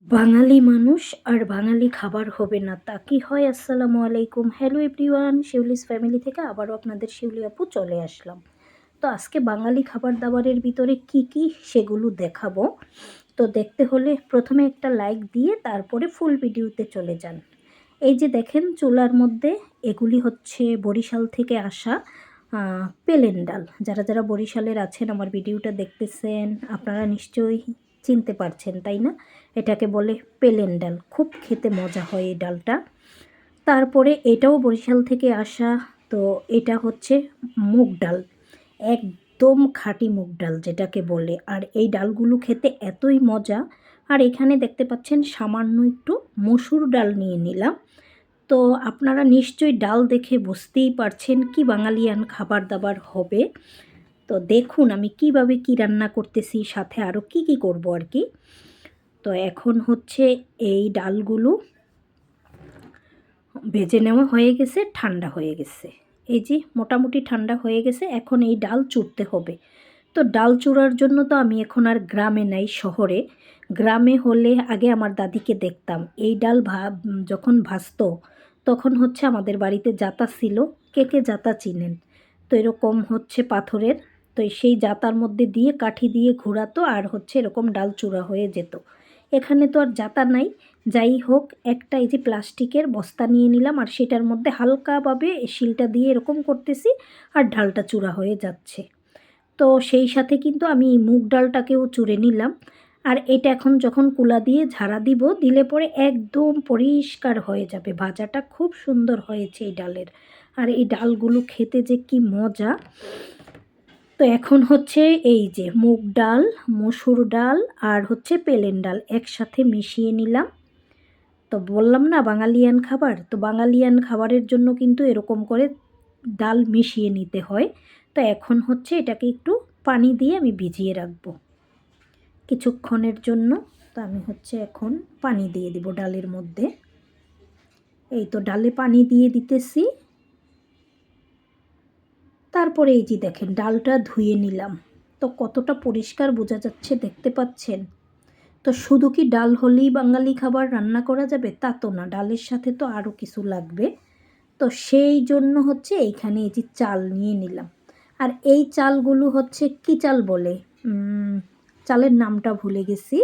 বাঙালি মানুষ আর বাঙালি খাবার হবে না তা কি হয়? আসসালামু আলাইকুম। হ্যালো এভরিওয়ান, শিউলিস ফ্যামিলি থেকে আবারও আপনাদের শিউলি আপু চলে আসলাম। তো আজকে বাঙালি খাবার-দাবারের ভিতরে কি কি সেগুলো দেখাবো। তো দেখতে হলে প্রথমে একটা লাইক দিয়ে তারপরে ফুল ভিডিওতে চলে যান। এই যে দেখেন চুলার মধ্যে এগুলি হচ্ছে বরিশাল থেকে আসা পেলেন ডাল। যারা বরিশালের আছেন আমার ভিডিওটা দেখতেছেন আপনারা নিশ্চয়ই চিনতে পারছেন, তাই না? এটাকে বলে পেলেন ডাল। খুব খেতে মজা হয় এই ডালটা। তারপরে এটাও বরিশাল থেকে আসা। তো এটা হচ্ছে মুগ ডাল, একদম খাঁটি মুগ ডাল যেটাকে বলে। আর এই ডালগুলো খেতে এতই মজা। আর এখানে দেখতে পাচ্ছেন সামান্য একটু মসুর ডাল নিয়ে নিলাম। তো আপনারা নিশ্চয়ই ডাল দেখে বুঝতেই পারছেন কি বাঙালিয়ান খাবার দাবার হবে। তো দেখুন আমি কিভাবে কি রান্না করতেছি, সাথে আরও কি কি করব আর কি। তো এখন হচ্ছে এই ডালগুলো ভেজে নেওয়া হয়ে গেছে, ঠান্ডা হয়ে গেছে। এই যে মোটামুটি ঠান্ডা হয়ে গেছে, এখন এই ডাল চুড়তে হবে। তো ডাল চুড়ার জন্য তো আমি এখন আর গ্রামে নাই, শহরে। গ্রামে হলে আগে আমার দাদিকে দেখতাম এই ডাল যখন ভাজতো তখন হচ্ছে আমাদের বাড়িতে জাতা ছিল। কে কে জাতা চিনেন? তো এরকম হচ্ছে পাথরের। তো সেই জাতার মধ্যে দিয়ে কাঠি দিয়ে ঘোরাতো আর হচ্ছে এরকম ডাল চূড়া হয়ে যেত। এখানে তো আর জাতা নাই। যাই হোক, একটা এই যে প্লাস্টিকের বস্তা নিয়ে নিলাম আর সেটার মধ্যে হালকাভাবে শিলটা দিয়ে এরকম করতেছি আর ডালটা চূড়া হয়ে যাচ্ছে। তো সেই সাথে কিন্তু আমি মুগ ডালটাকেও চুড়ে নিলাম। আর এটা এখন যখন কুলা দিয়ে ঝাড়া দিব, দিলে পরে একদম পরিষ্কার হয়ে যাবে। ভাজাটা খুব সুন্দর হয়েছে এই ডালের। আর এই ডালগুলো খেতে যে কি মজা। তো এখন হচ্ছে এই যে মুগ ডাল, মসুর ডাল আর হচ্ছে পেলেন ডাল একসাথে মিশিয়ে নিলাম। তো বললাম না বাঙালিয়ান খাবার, তো বাঙালিয়ান খাবারের জন্য কিন্তু এরকম করে ডাল মিশিয়ে নিতে হয়। তো এখন হচ্ছে এটাকে একটু পানি দিয়ে আমি ভিজিয়ে রাখবো কিছুক্ষণের জন্য। তো আমি হচ্ছে এখন পানি দিয়ে দিব ডালের মধ্যে। এই তো ডালে পানি দিয়ে দিতেছি। তারপরে এই যে দেখেন ডালটা ধুয়ে নিলাম। তো কতটা পরিষ্কার বোঝা যাচ্ছে দেখতে পাচ্ছেন? তো শুধু কি ডাল হলেই বাঙালি খাবার রান্না করা যাবে তা তো না, ডালের সাথে তো আরও কিছু লাগবে। তো সেই জন্য হচ্ছে এইখানে এই যে চাল নিয়ে নিলাম। আর এই চালগুলো হচ্ছে কি চাল বলে, চালের নামটা ভুলে গেছি।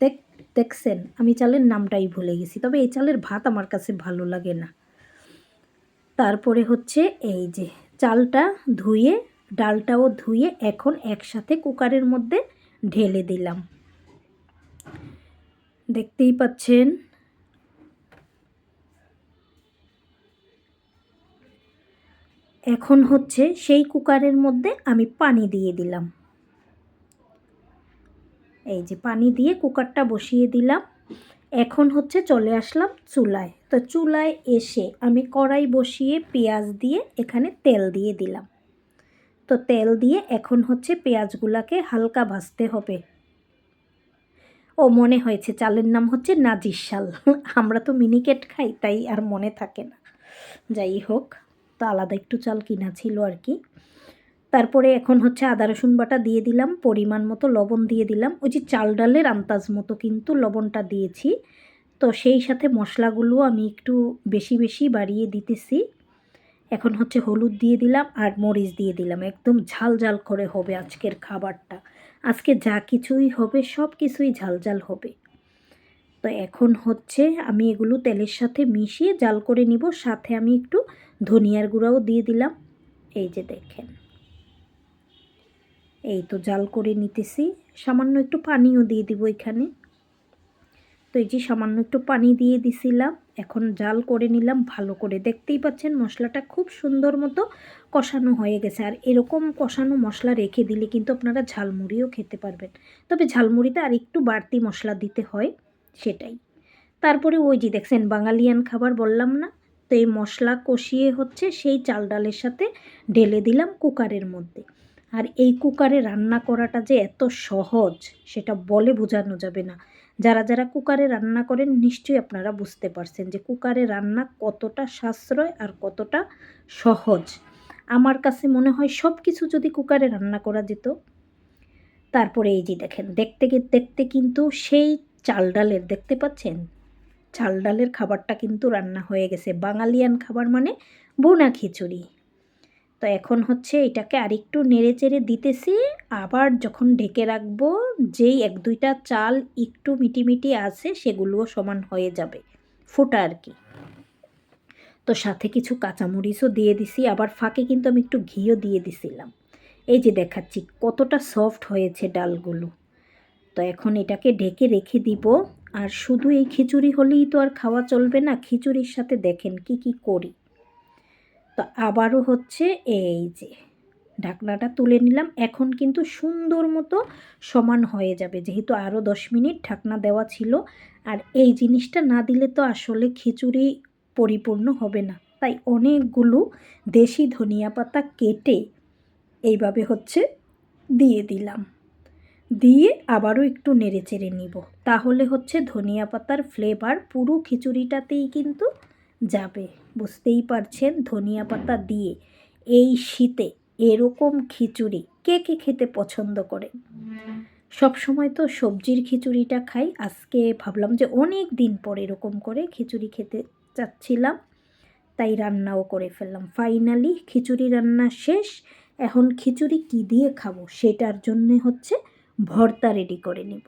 দেখ দেখছেন আমি চালের নামটাই ভুলে গেছি, তবে এই চালের ভাত আমার কাছে ভালো লাগে না। তারপরে হচ্ছে এই যে চালটা ধুয়ে ডালটাও ধুয়ে এখন একসাথে কুকারের মধ্যে ঢেলে দিলাম। দেখতেই পাচ্ছেন। এখন হচ্ছে সেই কুকারের মধ্যে আমি পানি দিয়ে দিলাম। এই যে পানি দিয়ে কুকারটা বসিয়ে দিলাম। এখন হচ্ছে চলে আসলাম চুলায়। তো চুলায় এসে আমি কড়াই বসিয়ে পেঁয়াজ দিয়ে এখানে তেল দিয়ে দিলাম। তো তেল দিয়ে এখন হচ্ছে পেঁয়াজগুলাকে হালকা ভাজতে হবে। ও মনে হয়েছে চালের নাম হচ্ছে নাজির শাল। আমরা তো মিনিকেট খাই তাই আর মনে থাকে না। যাই হোক, তো আলাদা একটু চাল কিনা ছিল আর কি। তারপরে এখন হচ্ছে আদা রসুন বাটা দিয়ে দিলাম, পরিমাণ মতো লবণ দিয়ে দিলাম। ওই যে চাল ডালের আন্দাজ মতো কিন্তু লবণটা দিয়েছি। তো সেই সাথে মশলাগুলো আমি একটু বেশি বেশি বাড়িয়ে দিতেছি। এখন হচ্ছে হলুদ দিয়ে দিলাম আর মরিচ দিয়ে দিলাম। একদম ঝাল ঝাল করে হবে আজকের খাবারটা। আজকে যা কিছুই হবে সব কিছুই ঝাল ঝাল হবে। তো এখন হচ্ছে আমি এগুলো তেলের সাথে মিশিয়ে জাল করে নিব। সাথে আমি একটু ধনিয়ার গুঁড়াও দিয়ে দিলাম। এই যে দেখেন, এই তো জাল করে নিতেছি। সামান্য একটু পানিও দিয়ে দিব এখানে। তো এই যে সামান্য একটু পানি দিয়ে দিছিলাম। এখন জাল করে নিলাম ভালো করে। দেখতেই পাচ্ছেন মশলাটা খুব সুন্দর মতো কষানো হয়ে গেছে। আর এরকম কষানো মশলা রেখে দিলে কিন্তু আপনারা ঝালমুড়িও খেতে পারবেন। তবে ঝালমুড়িতে আর একটু বাড়তি মশলা দিতে হয়, সেটাই। তারপরে ওই যে দেখছেন বাঙালিয়ান খাবার বললাম না, তো এই মশলা কষিয়ে হচ্ছে সেই চাল ডালের সাথে ঢেলে দিলাম কুকারের মধ্যে। আর এই কুকারে রান্না করাটা যে এত সহজ সেটা বলে বোঝানো যাবে না। যারা কুকারে রান্না করেন নিশ্চয়ই আপনারা বুঝতে পারছেন যে কুকারে রান্না কতটা সাশ্রয় আর কতটা সহজ। আমার কাছে মনে হয় সব কিছু যদি কুকারে রান্না করা যেত তারপরে এই যে দেখেন দেখতে দেখতে কিন্তু সেই চাল ডালের দেখতে পাচ্ছেন, চাল ডালের খাবারটা কিন্তু রান্না হয়ে গেছে। বাঙালিয়ান খাবার মানে বোনা খিচুড়ি। তো এখন হচ্ছে এটাকে আরেকটু নেড়ে চেড়ে দিতেছি। আবার যখন ঢেকে রাখবো, যেই 1-2টা চাল একটু মিটি আছে সেগুলোও সমান হয়ে যাবে, ফোটা আর কি। তো সাথে কিছু কাঁচামরিচও দিয়ে দিছি, আবার ফাঁকে কিন্তু আমি একটু ঘিও দিয়ে দিছিলাম। এই যে দেখাচ্ছি কতটা সফট হয়েছে ডালগুলো। তো এখন এটাকে ঢেকে রেখে দিব। আর শুধু এই খিচুড়ি হলেই তো আর খাওয়া চলবে না, খিচুড়ির সাথে দেখেন কি কি করি। তো আবারও হচ্ছে এই যে ঢাকনাটা তুলে নিলাম। এখন কিন্তু সুন্দর মতো সমান হয়ে যাবে, যেহেতু আরও 10 মিনিট ঢাকনা দেওয়া ছিল। আর এই জিনিসটা না দিলে তো আসলে খিচুড়ি পরিপূর্ণ হবে না, তাই অনেকগুলো দেশি ধনিয়া পাতা কেটে এইভাবে হচ্ছে দিয়ে দিলাম। দিয়ে আবারও একটু নেড়ে চেড়ে নিব, তাহলে হচ্ছে ধনিয়া পাতার ফ্লেভার পুরো খিচুড়িটাতেই কিন্তু যাবে। বুঝতেই পারছেন ধনিয়া পাতা দিয়ে এই শীতে এরকম খিচুড়ি কে কে খেতে পছন্দ করে। সব সময় তো সবজির খিচুড়িটা খাই, আজকে ভাবলাম যে অনেক দিন পর এরকম করে খিচুড়ি খেতে চাচ্ছিলাম, তাই রান্নাও করে ফেললাম। ফাইনালি খিচুড়ি রান্না শেষ। এখন খিচুড়ি কী দিয়ে খাবো সেটার জন্যে হচ্ছে ভর্তা রেডি করে নিব।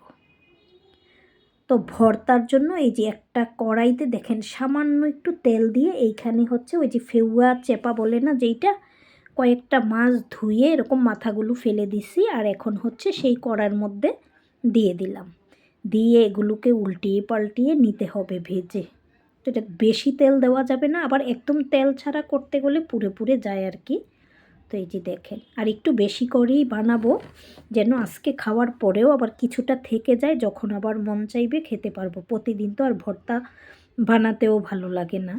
তো ভর্তার জন্য এই যে একটা কড়াইতে দেখেন সামান্য একটু তেল দিয়ে এইখানে হচ্ছে ওই যে ফেউয়া চেপা বলে না যেইটা, কয়েকটা মাছ ধুয়ে এরকম মাথাগুলো ফেলে দিছি। আর এখন হচ্ছে সেই কড়ার মধ্যে দিয়ে দিলাম, দিয়ে এগুলোকে উল্টিয়ে পাল্টিয়ে নিতে হবে ভেজে। তো এটা বেশি তেল দেওয়া যাবে না, আবার একদম তেল ছাড়া করতে গেলে পুড়ে পুড়ে যায় আর কি। তো এই যে দেখেন আর একটু বেশি করেই বানাবো, যেন আজকে খাওয়ার পরেও আবার কিছুটা থেকে যায়, যখন আবার মন চাইবে খেতে পারবো। প্রতিদিন তো আর ভর্তা বানাতেও ভালো লাগে না।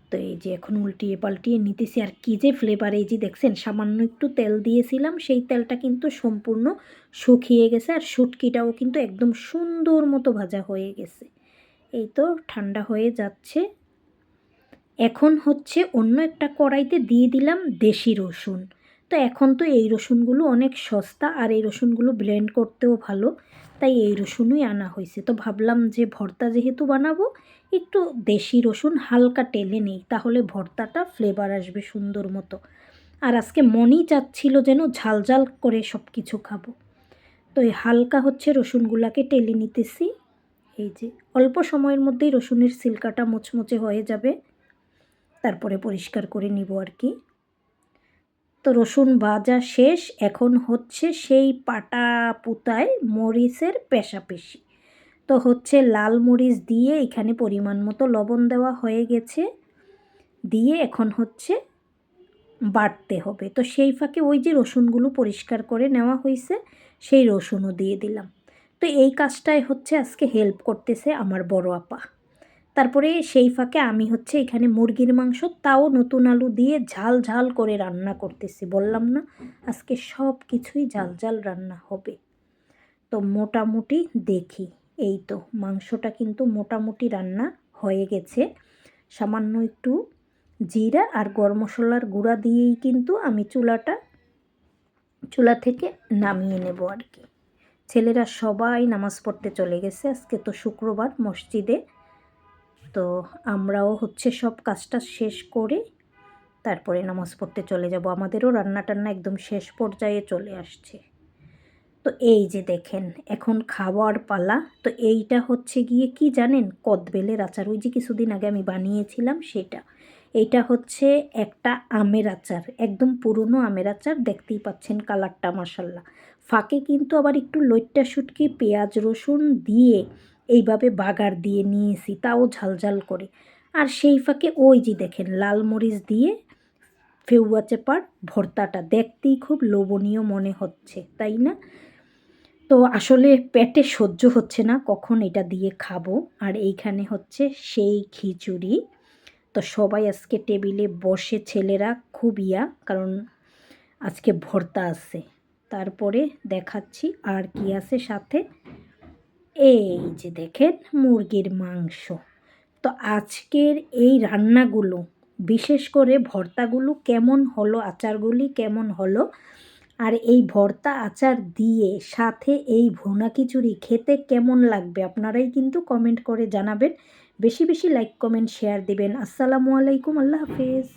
তো এই যে এখন উল্টিয়ে পাল্টিয়ে নিতেছি। আর কী যে ফ্লেভার, এই যে দেখছেন সামান্য একটু তেল দিয়েছিলাম, সেই তেলটা কিন্তু সম্পূর্ণ শুকিয়ে গেছে। আর শুটকিটাও কিন্তু একদম সুন্দর মতো ভাজা হয়ে গেছে। এই তো ঠান্ডা হয়ে যাচ্ছে। এখন হচ্ছে অন্য একটা কড়াইতে দিয়ে দিলাম দেশি রসুন। তো এখন তো এই রসুনগুলো অনেক সস্তা, আর এই রসুনগুলো ব্লেন্ড করতেও ভালো, তাই এই রসুনই আনা হয়েছে। তো ভাবলাম যে ভর্তা যেহেতু বানাবো, একটু দেশি রসুন হালকা টেলে নিই, তাহলে ভর্তাটা ফ্লেভার আসবে সুন্দর মতো। আর আজকে মনই চাচ্ছিল যেন ঝাল ঝাল করে সব কিছু খাবো। তো এই হালকা হচ্ছে রসুনগুলাকে টেলে নিতেছি। এই যে অল্প সময়ের মধ্যেই রসুনের সিলকাটা মুচমুচে হয়ে যাবে, তারপরে পরিষ্কার করে নিব আর কি। তো রসুন ভাজা শেষ। এখন হচ্ছে সেই পাটা পুতায় মরিচের পেশাপেশি। তো হচ্ছে লাল মরিচ দিয়ে এখানে পরিমাণ মতো লবণ দেওয়া হয়ে গেছে, দিয়ে এখন হচ্ছে বাটতে হবে। তো সেই ফাঁকে ওই যে রসুনগুলো পরিষ্কার করে নেওয়া হয়েছে সেই রসুনও দিয়ে দিলাম। তো এই কাজটাই হচ্ছে আজকে হেল্প করতেছে আমার বড় আপা। তারপরে সেই ফাঁকে আমি হচ্ছে এখানে মুরগির মাংস, তাও নতুন আলু দিয়ে ঝাল ঝাল করে রান্না করতেছি। বললাম না আজকে সব কিছুই ঝাল ঝাল রান্না হবে। তো মোটামুটি দেখি এই তো মাংসটা কিন্তু মোটামুটি রান্না হয়ে গেছে। সামান্য একটু জিরা আর গরম মশলার গুঁড়া দিয়েই কিন্তু আমি চুলা থেকে নামিয়ে নেব আর কি। ছেলেরা সবাই নামাজ পড়তে চলে গেছে, আজকে তো শুক্রবার মসজিদে। তো আমরাও হচ্ছে সব কাজটা শেষ করে তারপরে নামাজ পড়তে চলে যাব। আমাদেরও রান্না টান্না একদম শেষ পর্যায়ে চলে আসছে। তো এই যে দেখেন এখন খাওয়ার পালা। তো এইটা হচ্ছে গিয়ে কি জানেন, কদবেলের আচার, ওই যে কিছুদিন আগে আমি বানিয়েছিলাম সেটা। এইটা হচ্ছে একটা আমের আচার, একদম পুরনো আমের আচার, দেখতেই পাচ্ছেন কালারটা মাশাল্লাহ। ফাঁকে কিন্তু আবার একটু লইট্টা শুটকি পেঁয়াজ রসুন দিয়ে এইভাবে বাগার দিয়ে নিয়েছি, তাও ঝালঝাল করে। আর সেই ফাঁকে ওই যে দেখেন লাল মরিচ দিয়ে ফেউয়া চেপার ভর্তাটা দেখতেই খুব লোভনীয় মনে হচ্ছে, তাই না? তো আসলে পেটে সহ্য হচ্ছে না কখন এটা দিয়ে খাবো। আর এইখানে হচ্ছে সেই খিচুড়ি। তো সবাই আজকে টেবিলে বসে, ছেলেরা খুব কারণ আজকে ভর্তা আছে। তারপরে দেখাচ্ছি আর কি আছে সাথে। এই যে দেখেন মুরগির মাংস। তো আজকের এই রান্নাগুলো, বিশেষ করে ভর্তাগুলো কেমন হলো, আচারগুলি কেমন হলো, আর এই ভর্তা আচার দিয়ে সাথে এই ভুনা খিচুড়ি খেতে কেমন লাগবে আপনারাই কিন্তু কমেন্ট করে জানাবেন। বেশি বেশি লাইক কমেন্ট শেয়ার দিবেন। আসসালামু আলাইকুম, আল্লাহ হাফেজ।